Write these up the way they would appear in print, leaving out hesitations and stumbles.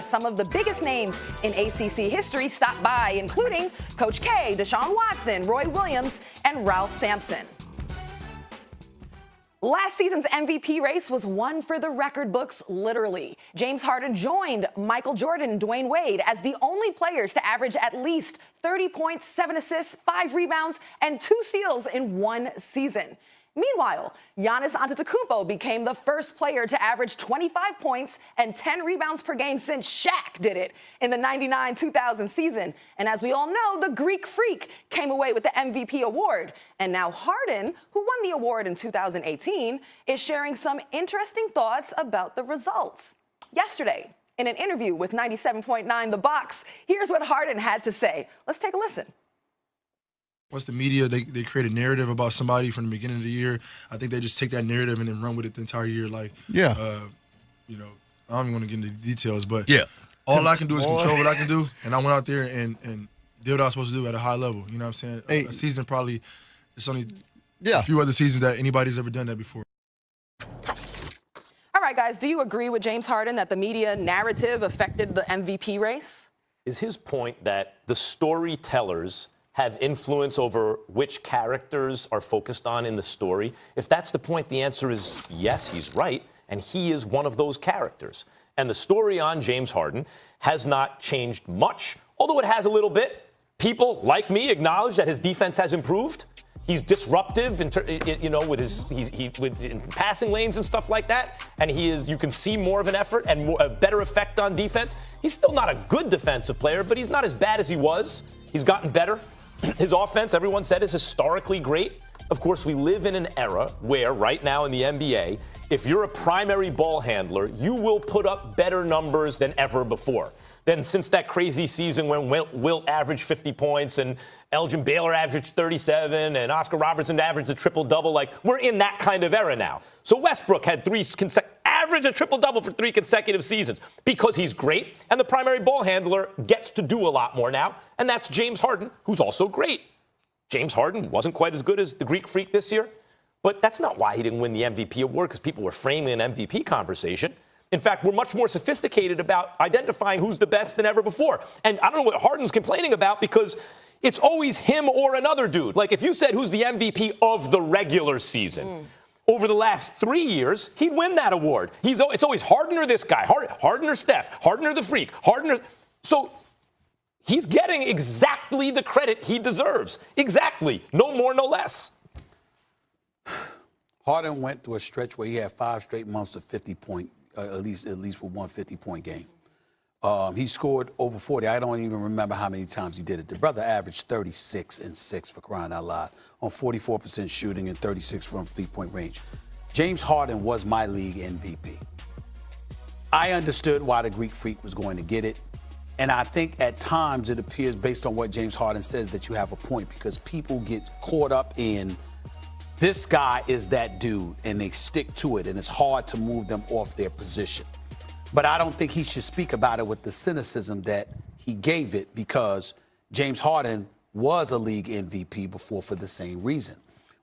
some of the biggest names in ACC history stopped by, including Coach K, Deshaun Watson, Roy Williams, and Ralph Sampson. Last season's MVP race was one for the record books, literally. James Harden joined Michael Jordan and Dwayne Wade as the only players to average at least 30 points, 7 assists, 5 rebounds, and 2 steals in one season. Meanwhile, Giannis Antetokounmpo became the first player to average 25 points and 10 rebounds per game since Shaq did it in the 99-2000 season. And as we all know, the Greek Freak came away with the MVP award. And now Harden, who won the award in 2018, is sharing some interesting thoughts about the results. Yesterday, in an interview with 97.9 The Box, here's what Harden had to say. Let's take a listen. Once the media, they create a narrative about somebody from the beginning of the year, I think they just take that narrative and then run with it the entire year. Like, I don't even want to get into the details, but all I can do is control what I can do. And I went out there and did what I was supposed to do at a high level. You know what I'm saying? A season probably, it's only a few other seasons that anybody's ever done that before. All right, guys, do you agree with James Harden that the media narrative affected the MVP race? Is his point that the storytellers have influence over which characters are focused on in the story? If that's the point, the answer is yes, he's right, and he is one of those characters. And the story on James Harden has not changed much, although it has a little bit. People like me acknowledge that his defense has improved. He's disruptive, with his in passing lanes and stuff like that. And you can see more of an effort and a better effect on defense. He's still not a good defensive player, but he's not as bad as he was. He's gotten better. His offense, everyone said, is historically great. Of course, we live in an era where right now in the NBA, if you're a primary ball handler, you will put up better numbers than ever before. Then since that crazy season when Wilt averaged 50 points and Elgin Baylor averaged 37 and Oscar Robertson averaged a triple-double, we're in that kind of era now. So Westbrook had average a triple-double for 3 consecutive seasons because he's great, and the primary ball handler gets to do a lot more now, and that's James Harden, who's also great. James Harden wasn't quite as good as the Greek Freak this year, but that's not why he didn't win the MVP award, because people were framing an MVP conversation. In fact, we're much more sophisticated about identifying who's the best than ever before. And I don't know what Harden's complaining about, because it's always him or another dude. Like, if you said who's the MVP of the regular season, over the last 3 years, he'd win that award. It's always Harden or this guy, Harden or Steph, Harden or the Freak, So he's getting exactly the credit he deserves. Exactly. No more, no less. Harden went through a stretch where he had 5 straight months of 50-point, at least with one 50-point game. He scored over 40. I don't even remember how many times he did it. The brother averaged 36 and 6, for crying out loud, on 44% shooting and 36 from 3-point range. James Harden was my league MVP. I understood why the Greek Freak was going to get it. And I think at times it appears, based on what James Harden says, that you have a point, because people get caught up in this guy is that dude, and they stick to it, and it's hard to move them off their position. But I don't think he should speak about it with the cynicism that he gave it, because James Harden was a league MVP before for the same reason.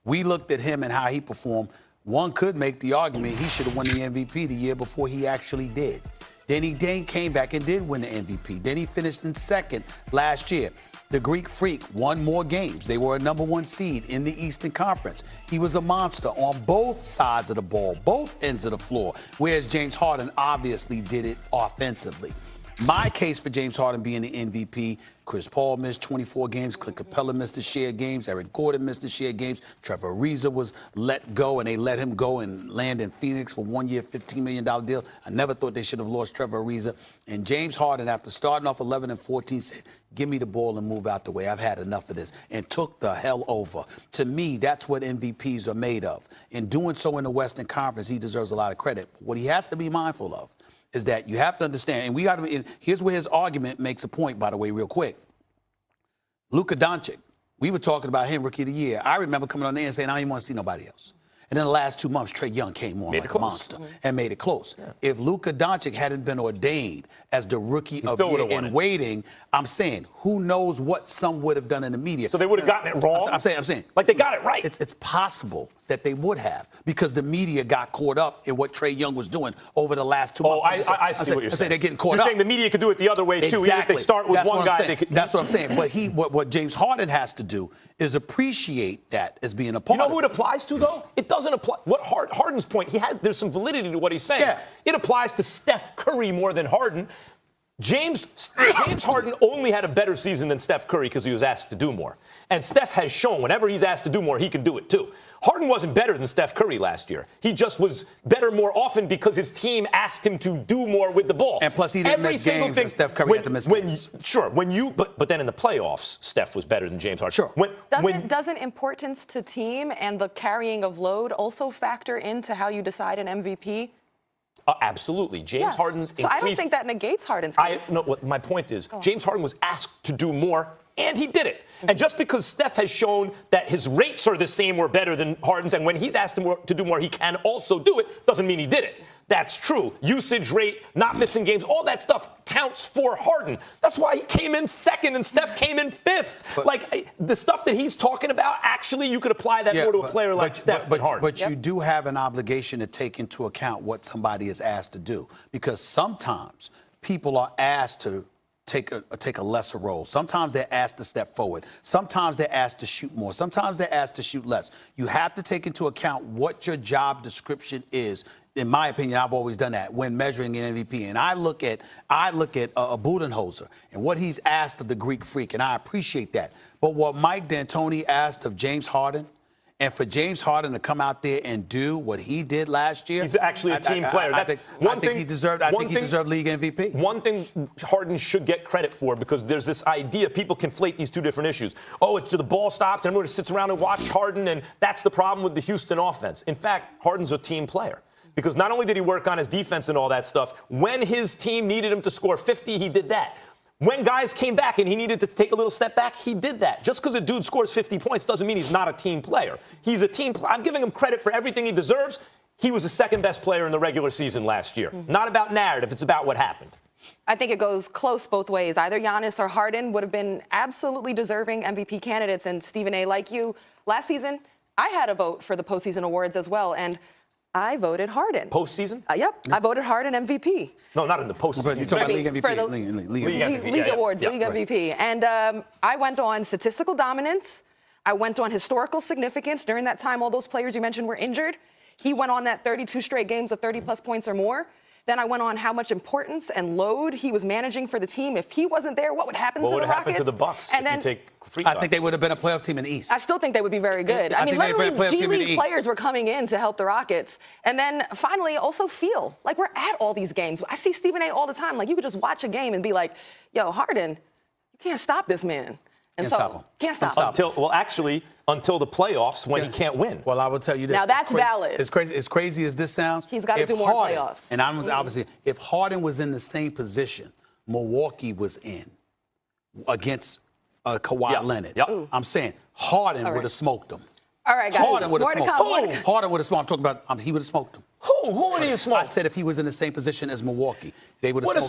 We looked at him and how he performed. One could make the argument he should have won the MVP the year before he actually did. Then he came back and did win the MVP. Then he finished in second last year. The Greek Freak won more games. They were a number 1 seed in the Eastern Conference. He was a monster on both sides of the ball, both ends of the floor, whereas James Harden obviously did it offensively. My case for James Harden being the MVP, Chris Paul missed 24 games, Clint Capella missed the shared games, Eric Gordon missed the shared games, Trevor Ariza was let go, and they let him go and land in Phoenix for 1 year, $15 million deal. I never thought they should have lost Trevor Ariza. And James Harden, after starting off 11 and 14, said, give me the ball and move out the way. I've had enough of this, and took the hell over. To me, that's what MVPs are made of. In doing so in the Western Conference, he deserves a lot of credit. What he has to be mindful of is that you have to understand, and here's where his argument makes a point, by the way, real quick. Luka Doncic, we were talking about him Rookie of the Year. I remember coming on there and saying, I don't even want to see nobody else. And then the last 2 months, Trae Young came on like a monster and made it close. Yeah. If Luka Doncic hadn't been ordained as the Rookie of the Year in waiting, I'm saying, who knows what some would have done in the media. So they would have gotten it wrong? I'm saying. Like, they got it right. It's possible that they would have because the media got caught up in what Trae Young was doing over the last 2 months. I see what you're saying. They're getting caught up. You're saying the media could do it the other way, too. Exactly. Even if they start with That's one guy, they could. That's what I'm saying. But what James Harden has to do is appreciate that as being a part of it. You know who it applies to, though? It doesn't apply. What Harden's point, there's some validity to what he's saying. Yeah. It applies to Steph Curry more than Harden. James Harden only had a better season than Steph Curry because he was asked to do more. And Steph has shown whenever he's asked to do more, he can do it too. Harden wasn't better than Steph Curry last year. He just was better more often because his team asked him to do more with the ball. And plus, he didn't miss games, and Steph Curry had to miss games. Sure, but then in the playoffs, Steph was better than James Harden. Sure. Doesn't importance to team and the carrying of load also factor into how you decide an MVP? Absolutely. James Harden's increased. So I don't think that negates Harden's case. My point is, James Harden was asked to do more, and he did it. And just because Steph has shown that his rates are the same or better than Harden's, and when he's asked to do more, he can also do it, doesn't mean he did it. That's true. Usage rate, not missing games, all that stuff counts for Harden. That's why he came in second and Steph came in fifth. The stuff that he's talking about, actually, you could apply that more to a player like Steph than Harden. But you do have an obligation to take into account what somebody is asked to do, because sometimes people are asked to take a lesser role. Sometimes they're asked to step forward. Sometimes they're asked to shoot more. Sometimes they're asked to shoot less. You have to take into account what your job description is. In my opinion, I've always done that when measuring an MVP. And I look at a Budenholzer and what he's asked of the Greek Freak, and I appreciate that. But what Mike D'Antoni asked of James Harden, and for James Harden to come out there and do what he did last year, he's actually a team player. I think he deserved league MVP. One thing Harden should get credit for, because there's this idea, people conflate these two different issues. Oh, it's the ball stops, and everyone just sits around and watch Harden, and that's the problem with the Houston offense. In fact, Harden's a team player. Because not only did he work on his defense and all that stuff, when his team needed him to score 50, he did that. When guys came back and he needed to take a little step back, he did that. Just because a dude scores 50 points doesn't mean he's not a team player. He's a team player. I'm giving him credit for everything he deserves. He was the second best player in the regular season last year. Not about narrative, it's about what happened. I think it goes close both ways. Either Giannis or Harden would have been absolutely deserving MVP candidates. And Stephen A., like you, last season, I had a vote for the postseason awards as well. And I voted Harden. Postseason? Yep. I voted Harden MVP. No, not in the postseason. But you're talking about league MVP. For the league awards, league MVP. And I went on statistical dominance. I went on historical significance. During that time, all those players you mentioned were injured. He went on that 32 straight games of 30-plus points or more. Then I went on how much importance and load he was managing for the team. If he wasn't there, what would happen to the Rockets? What would happen to the Bucks and if then, you take free I think they would have been a playoff team in the East. I still think they would be very good. I mean, literally, G League players were coming in to help the Rockets. And then finally, also feel like we're at all these games. I see Stephen A. all the time. Like, you could just watch a game and be like, yo, Harden, you can't stop this man. And can't stop him. Can't stop him. Until the playoffs when he can't win. Well, I will tell you this. Now, that's valid. As crazy as this sounds, he's got to do more playoffs. And obviously, if Harden was in the same position Milwaukee was in against Kawhi Leonard, I'm saying Harden would have smoked him. All right, guys. Harden would have smoked him. Harden would have smoked him. I'm talking about he would have smoked him. Who would he have smoked? I said if he was in the same position as Milwaukee, they would have smoked him.